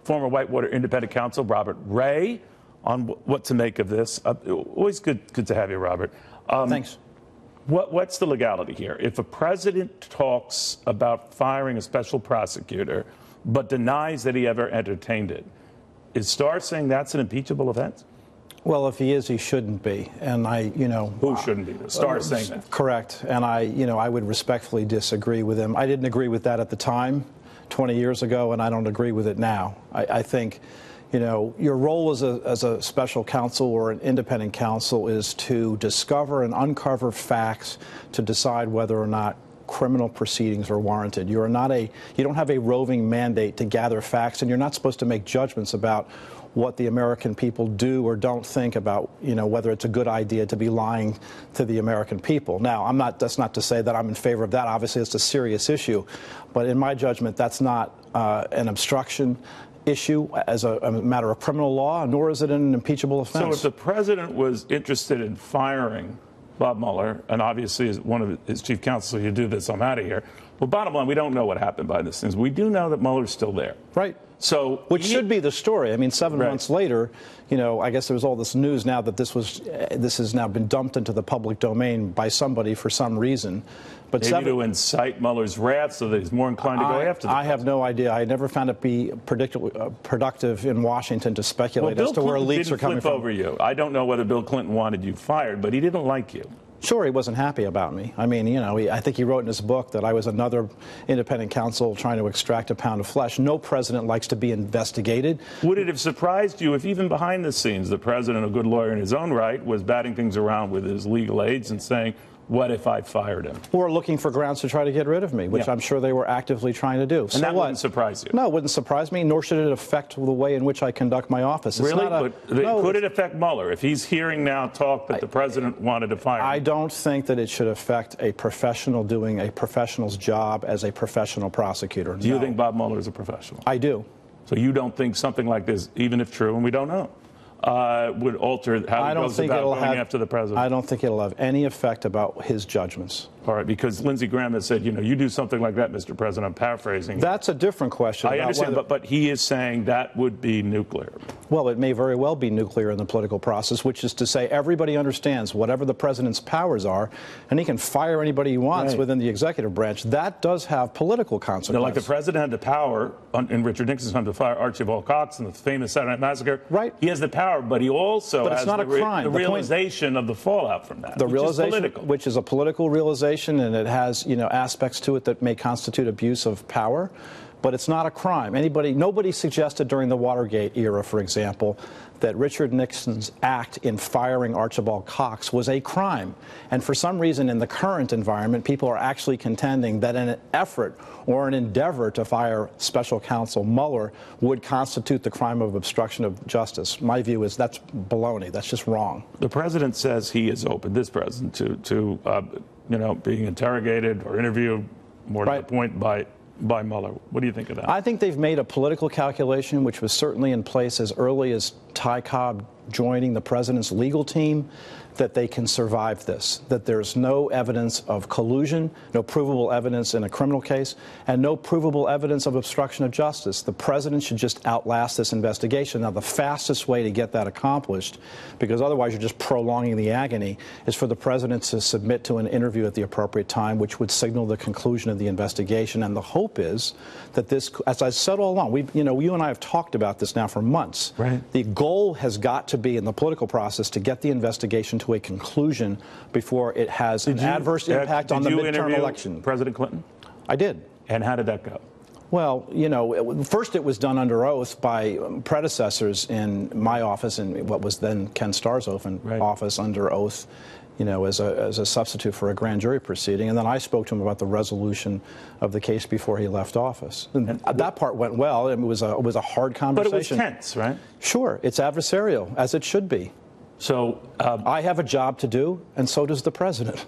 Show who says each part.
Speaker 1: former Whitewater independent counsel, Robert Ray, on what to make of this. Always good to have you, Robert.
Speaker 2: Thanks.
Speaker 1: What's the legality here? If a president talks about firing a special prosecutor but denies that he ever entertained it, is Starr saying that's an impeachable offense?
Speaker 2: Well, if he is, he shouldn't be. And
Speaker 1: Who shouldn't be? Starr saying that.
Speaker 2: Correct. And I would respectfully disagree with him. I didn't agree with that at the time, 20 years ago, and I don't agree with it now. I think, your role as a special counsel or an independent counsel is to discover and uncover facts to decide whether or not criminal proceedings are warranted. You don't have a roving mandate to gather facts, and you're not supposed to make judgments about what the American people do or don't think about, whether it's a good idea to be lying to the American people. Now, that's not to say that I'm in favor of that. Obviously, it's a serious issue. But in my judgment, that's not an obstruction issue as a matter of criminal law, nor is it an impeachable offense.
Speaker 1: So if the president was interested in firing Bob Mueller, and obviously as one of his chief counsel, you do this, I'm out of here. Well, bottom line, we don't know what happened by this things. We do know that Mueller's still there.
Speaker 2: Right.
Speaker 1: So,
Speaker 2: which should be the story. I mean, 7 months later, I guess there was all this news now that this has now been dumped into the public domain by somebody for some reason. But
Speaker 1: maybe to incite Mueller's wrath so that he's more inclined to go after them.
Speaker 2: I have no idea. I never found it be productive in Washington to speculate as to where leaks are coming from.
Speaker 1: Over you. I don't know whether Bill Clinton wanted you fired, but he didn't like you.
Speaker 2: Sure, he wasn't happy about me. I mean, I think he wrote in his book that I was another independent counsel trying to extract a pound of flesh. No president likes to be investigated.
Speaker 1: Would it have surprised you if even behind the scenes the president, a good lawyer in his own right, was batting things around with his legal aides and saying, what if I fired him?
Speaker 2: Or looking for grounds to try to get rid of me, which I'm sure they were actively trying to do.
Speaker 1: And that wouldn't surprise you?
Speaker 2: No, it wouldn't surprise me, nor should it affect the way in which I conduct my office.
Speaker 1: Really? Could it affect Mueller if he's hearing now talk that the president wanted to fire him?
Speaker 2: I don't think that it should affect a professional doing a professional's job as a professional prosecutor.
Speaker 1: Do you think Bob Mueller is a professional?
Speaker 2: I do.
Speaker 1: So you don't think something like this, even if true, and we don't know, would alter how he goes about going after the president?
Speaker 2: I don't think it'll have any effect about his judgments.
Speaker 1: All right, because Lindsey Graham has said, you do something like that, Mr. President. I'm paraphrasing.
Speaker 2: That's a different question.
Speaker 1: I understand, but he is saying that would be nuclear.
Speaker 2: Well, it may very well be nuclear in the political process, which is to say everybody understands whatever the president's powers are, and he can fire anybody he wants within the executive branch. That does have political consequences.
Speaker 1: Now, like the president had the power in Richard Nixon's time to fire Archibald Cox in the famous Saturday Night Massacre.
Speaker 2: Right.
Speaker 1: He has the power, but he also has
Speaker 2: it's not a crime.
Speaker 1: The realization of the fallout from that,
Speaker 2: which is a political realization, and it has aspects to it that may constitute abuse of power, but it's not a crime. Nobody suggested during the Watergate era, for example, that Richard Nixon's act in firing Archibald Cox was a crime. And for some reason in the current environment, people are actually contending that an effort or an endeavor to fire special counsel Mueller would constitute the crime of obstruction of justice. My view is that's baloney. That's just wrong.
Speaker 1: The president says he is open, this president, to being interrogated or interviewed, more to the point, by Mueller. What do you think of that?
Speaker 2: I think they've made a political calculation, which was certainly in place as early as Ty Cobb joining the president's legal team, that they can survive this, that there's no evidence of collusion, no provable evidence in a criminal case, and no provable evidence of obstruction of justice. The president should just outlast this investigation. Now, the fastest way to get that accomplished, because otherwise you're just prolonging the agony, is for the president to submit to an interview at the appropriate time, which would signal the conclusion of the investigation. And the hope is that this, as I said all along, you and I have talked about this now for months.
Speaker 1: Right.
Speaker 2: The goal has got to be in the political process to get the investigation to a conclusion before it has an adverse impact on the midterm election.
Speaker 1: President Clinton?
Speaker 2: I did.
Speaker 1: And how did that go?
Speaker 2: Well, first it was done under oath by predecessors in my office and what was then Ken Starr's office under oath, as a substitute for a grand jury proceeding. And then I spoke to him about the resolution of the case before he left office. And that part went well. It was a hard conversation.
Speaker 1: But it was tense, right?
Speaker 2: Sure. It's adversarial, as it should be.
Speaker 1: So
Speaker 2: I have a job to do, and so does the president.